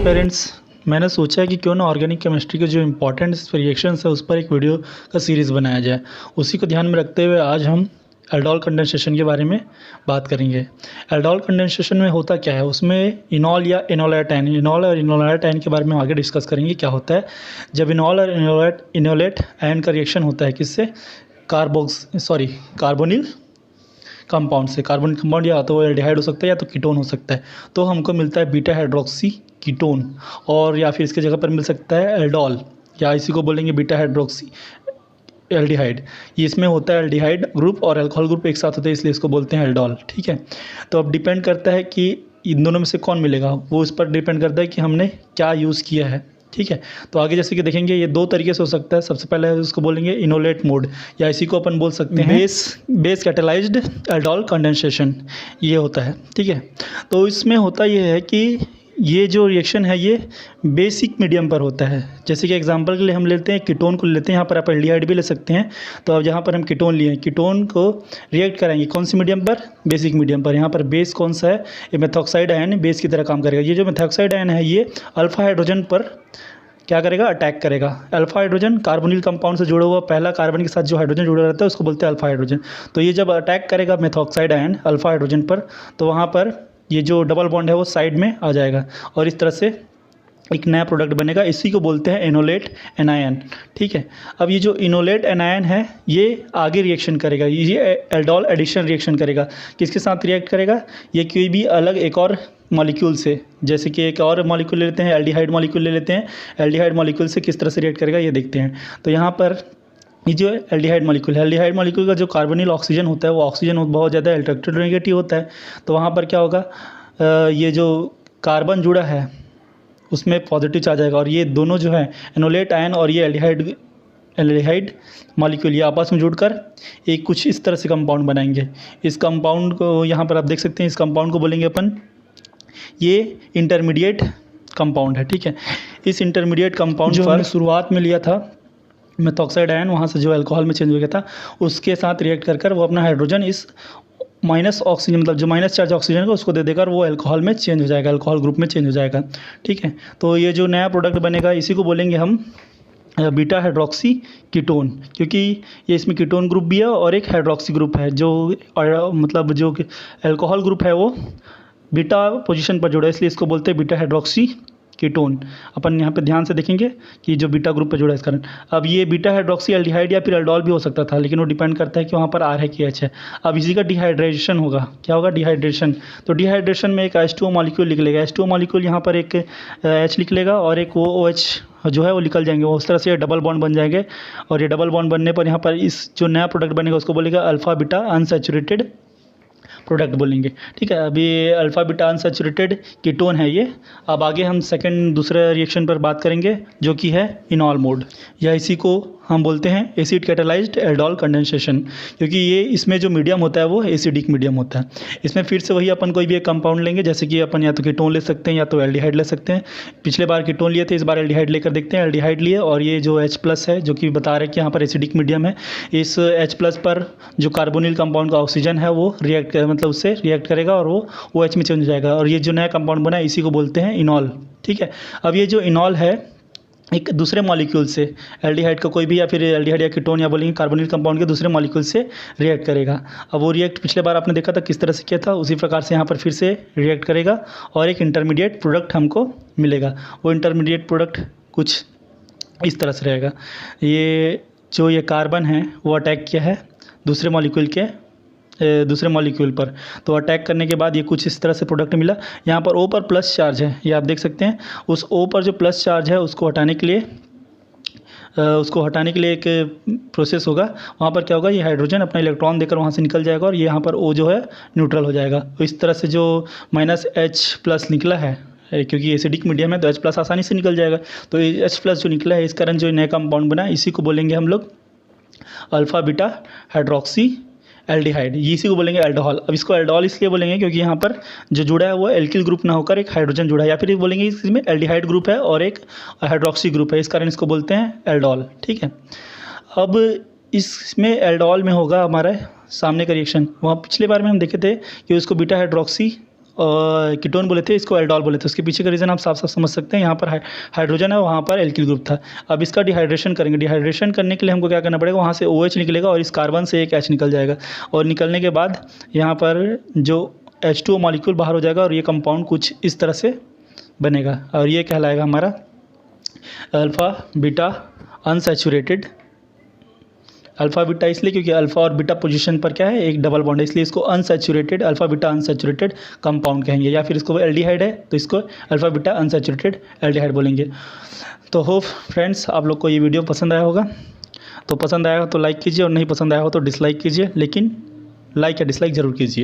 Parents, मैंने सोचा कि क्यों ना ऑर्गेनिक केमिस्ट्री के जो इम्पोर्टेंट रिएक्शंस है उस पर एक वीडियो का सीरीज़ बनाया जाए। उसी को ध्यान में रखते हुए आज हम एल्डोल कंडेंसेशन के बारे में बात करेंगे। एल्डोल कंडेंसेशन में होता क्या है, उसमें इनॉल या इनोलेट आयन, इनॉल और इनोलेट आयन के बारे में आगे डिस्कस करेंगे क्या होता है। जब इनॉल और इनोलेट आयन का रिएक्शन होता है किससे, कार्बोनिल कंपाउंड से। कार्बन कंपाउंड या तो एल्डिहाइड हो सकता है या तो कीटोन हो सकता है, तो हमको मिलता है बीटा हाइड्रोक्सी कीटोन, और या फिर इसके जगह पर मिल सकता है एल्डोल, या इसी को बोलेंगे बीटा हाइड्रोक्सी एल्डिहाइड। ये इसमें होता है एल्डिहाइड ग्रुप और अल्कोहल ग्रुप एक साथ होते हैं, इसलिए इसको बोलते हैं एल्डोल। ठीक है, तो अब डिपेंड करता है कि इन दोनों में से कौन मिलेगा, वो इस पर डिपेंड करता है कि हमने क्या यूज़ किया है। ठीक है, तो आगे जैसे कि देखेंगे ये दो तरीके से हो सकता है। सबसे पहले उसको बोलेंगे इनोलेट मोड, या इसी को अपन बोल सकते हैं बेस कैटेलाइज्ड एल्डोल कंडेंसेशन, ये होता है। ठीक है, तो इसमें होता ये है कि ये जो रिएक्शन है ये बेसिक मीडियम पर होता है। जैसे कि एग्जांपल के लिए हम लेते हैं कीटोन को लेते हैं, यहाँ पर आप एल्डिहाइड भी ले सकते हैं। तो अब यहाँ पर हम कीटोन लिए, कीटोन को रिएक्ट कराएंगे कौन सी मीडियम पर, बेसिक मीडियम पर। यहाँ पर बेस कौन सा है, ये मेथॉक्साइड आयन बेस की तरह काम करेगा। ये जो मेथॉक्साइड आयन है ये अल्फा हाइड्रोजन पर क्या करेगा, अटैक करेगा। अल्फा हाइड्रोजन कार्बोनिल कंपाउंड से जुड़ा हुआ पहला कार्बन के साथ जो हाइड्रोजन जुड़ा रहता है उसको बोलते हैं अल्फा हाइड्रोजन। तो ये जब अटैक करेगा मेथॉक्साइड आयन अल्फा हाइड्रोजन पर, तो वहाँ पर ये जो डबल बॉन्ड है वो साइड में आ जाएगा और इस तरह से एक नया प्रोडक्ट बनेगा। इसी को बोलते हैं इनोलेट एनायन। ठीक है, अब ये जो इनोलेट एनायन है ये आगे रिएक्शन करेगा, ये एल्डोल एडिशन रिएक्शन करेगा। किसके साथ रिएक्ट करेगा, ये कोई भी अलग एक और मॉलिक्यूल से, जैसे कि एक और मॉलिक्यूल ले लेते हैं, एल्डिहाइड मॉलिक्यूल ले लेते हैं। एल्डिहाइड मॉलिक्यूल से किस तरह से रिएक्ट करेगा ये देखते हैं। तो यहाँ पर ये जो एल्डिहाइड मॉलिक्यूल है, एल्डिहाइड मॉलिक्यूल का जो कार्बोनिल ऑक्सीजन होता है वो ऑक्सीजन बहुत ज़्यादा इलेक्ट्रोनेगेटिव होता है। तो वहाँ पर क्या होगा, ये जो कार्बन जुड़ा है उसमें पॉजिटिव चार्ज आएगा, और ये दोनों जो है इनोलेट आयन और ये एल्डिहाइड मॉलिक्यूल ये आपस में जुड़कर एक कुछ इस तरह से कंपाउंड बनाएंगे। इस कंपाउंड को यहाँ पर आप देख सकते हैं, इस कंपाउंड को बोलेंगे अपन, ये इंटरमीडिएट कंपाउंड है। ठीक है, इस इंटरमीडिएट कंपाउंड जो हमने शुरुआत में लिया था मेथॉक्साइड आयन, वहाँ से जो अल्कोहल में चेंज हो गया था उसके साथ रिएक्ट कर वो अपना हाइड्रोजन इस माइनस ऑक्सीजन, मतलब जो माइनस चार्ज ऑक्सीजन का उसको दे देकर वो अल्कोहल में चेंज हो जाएगा, अल्कोहल ग्रुप में चेंज हो जाएगा। ठीक है, तो ये जो नया प्रोडक्ट बनेगा इसी को बोलेंगे हम बीटा हाइड्रोक्सी कीटोन, क्योंकि ये इसमें कीटोन ग्रुप भी है और एक हाइड्रोक्सी ग्रुप है। जो मतलब जो अल्कोहल ग्रुप है वो बीटा पोजीशन पर जुड़ा है, इसलिए इसको बोलते हैं बीटा हाइड्रोक्सी कीटोन। अपन यहाँ पे ध्यान से देखेंगे कि जो बीटा ग्रुप पे जुड़ा है इस कारण। अब ये बीटा हाइड्रोक्सी एल्डिहाइड या फिर एल्डोल भी हो सकता था, लेकिन वो डिपेंड करता है कि वहाँ पर आर है कि एच है। अब इसी का डिहाइड्रेशन होगा, क्या होगा, डिहाइड्रेशन। तो डिहाइड्रेशन में एक H2O मॉलिक्यूल निकलेगा, H2O मॉलिक्यूल यहाँ पर एक H निकलेगा और एक OH जो है वो निकल जाएंगे, वो उस तरह से डबल बॉन्ड बन जाएंगे। और ये डबल बॉन्ड बनने पर यहाँ पर इस जो नया प्रोडक्ट बनेगा उसको बोलेगा अल्फा बीटा अनसैचुरेटेड प्रोडक्ट बोलेंगे। ठीक है, अभी अल्फा बीटा अनसैचुरेटेड कीटोन है ये। अब आगे हम दूसरे रिएक्शन पर बात करेंगे जो कि है इनॉल मोड, या इसी को हम बोलते हैं एसिड कैटेलाइज्ड एल्डोल कंडेंसेशन, क्योंकि ये इसमें जो मीडियम होता है वो एसिडिक मीडियम होता है। इसमें फिर से वही अपन कोई भी एक कंपाउंड लेंगे, जैसे कि अपन या तो कीटोन ले सकते हैं या तो एल्डिहाइड ले सकते हैं। पिछले बार कीटोन लिए थे, इस बार एल्डिहाइड लेकर देखते हैं। एल्डिहाइड लिए और ये जो H+ है जो कि बता रहे हैं कि यहाँ पर एसिडिक मीडियम है, इस H+ पर जो कार्बोनिल कंपाउंड का ऑक्सीजन है वो मतलब उससे रिएक्ट करेगा और वो OH में चेंज हो जाएगा, और ये जो नया कंपाउंड बना है इसी को बोलते हैं इनॉल। ठीक है, अब ये जो इनॉल है एक दूसरे मॉलिक्यूल से, एल्डिहाइड का कोई भी या फिर एल्डिहाइड या कीटोन या बोलेंगे कार्बोनिल कंपाउंड के दूसरे मॉलिक्यूल से रिएक्ट करेगा। अब वो रिएक्ट पिछले बार आपने देखा था किस तरह से किया था, उसी प्रकार से यहाँ पर फिर से रिएक्ट करेगा और एक इंटरमीडिएट प्रोडक्ट हमको मिलेगा। वो इंटरमीडिएट प्रोडक्ट कुछ इस तरह से रहेगा। ये कार्बन है वो अटैक किया है दूसरे मॉलिक्यूल पर, तो अटैक करने के बाद ये कुछ इस तरह से प्रोडक्ट मिला। यहाँ पर O पर प्लस चार्ज है, ये आप देख सकते हैं। उस O पर जो प्लस चार्ज है उसको हटाने के लिए एक प्रोसेस होगा। वहाँ पर क्या होगा, ये हाइड्रोजन अपना इलेक्ट्रॉन देकर वहाँ से निकल जाएगा और ये यहाँ पर O जो है न्यूट्रल हो जाएगा। तो इस तरह से जो -H+ निकला है, क्योंकि एसिडिक मीडियम है तो H+ आसानी से निकल जाएगा। तो ये H+ जो निकला है इस कारण जो नया कंपाउंड बना इसी को बोलेंगे हम लोग अल्फा बीटा हाइड्रोक्सी एल्डिहाइड, इसी को बोलेंगे एल्डोहल। अब इसको एल्डोहल इसलिए बोलेंगे क्योंकि यहाँ पर जो जुड़ा है वो एल्किल ग्रुप ना होकर एक हाइड्रोजन जुड़ा है, या फिर बोलेंगे इसमें एल्डिहाइड ग्रुप है और एक हाइड्रोक्सी ग्रुप है, इस कारण इसको बोलते हैं एल्डोहल। ठीक है, अब इसमें एल्डोहल में होगा हमारा सामने का रिएक्शन। वहाँ पिछले बार में हम देखे थे कि उसको बीटा हाइड्रोक्सी कीटोन बोले थे, इसको एल्डोल बोले थे। उसके पीछे का रीज़न आप साफ साफ समझ सकते हैं। यहाँ पर हाइड्रोजन है, वहाँ पर एल्किल ग्रुप था। अब इसका डिहाइड्रेशन करेंगे। डिहाइड्रेशन करने के लिए हमको क्या करना पड़ेगा, वहाँ से OH निकलेगा और इस कार्बन से एक H निकल जाएगा, और निकलने के बाद यहाँ पर जो H2O मॉलिक्यूल बाहर हो जाएगा और ये कंपाउंड कुछ इस तरह से बनेगा, और ये कहलाएगा हमारा alpha beta unsaturated. Alpha beta इसलिए क्योंकि अल्फ़ा और बीटा पोजीशन पर क्या है, एक डबल बॉन्ड है, इसलिए इसको unsaturated, alpha beta unsaturated compound कहेंगे। या फिर इसको एल्डिहाइड है तो इसको अल्फ़ा बीटा अनसैचुरेटेड एल्डिहाइड बोलेंगे। तो होप फ्रेंड्स आप लोग को ये वीडियो पसंद आया होगा। तो पसंद आया हो तो लाइक कीजिए, और नहीं पसंद आया हो तो डिसलाइक कीजिए, लेकिन लाइक या डिसलाइक ज़रूर कीजिए।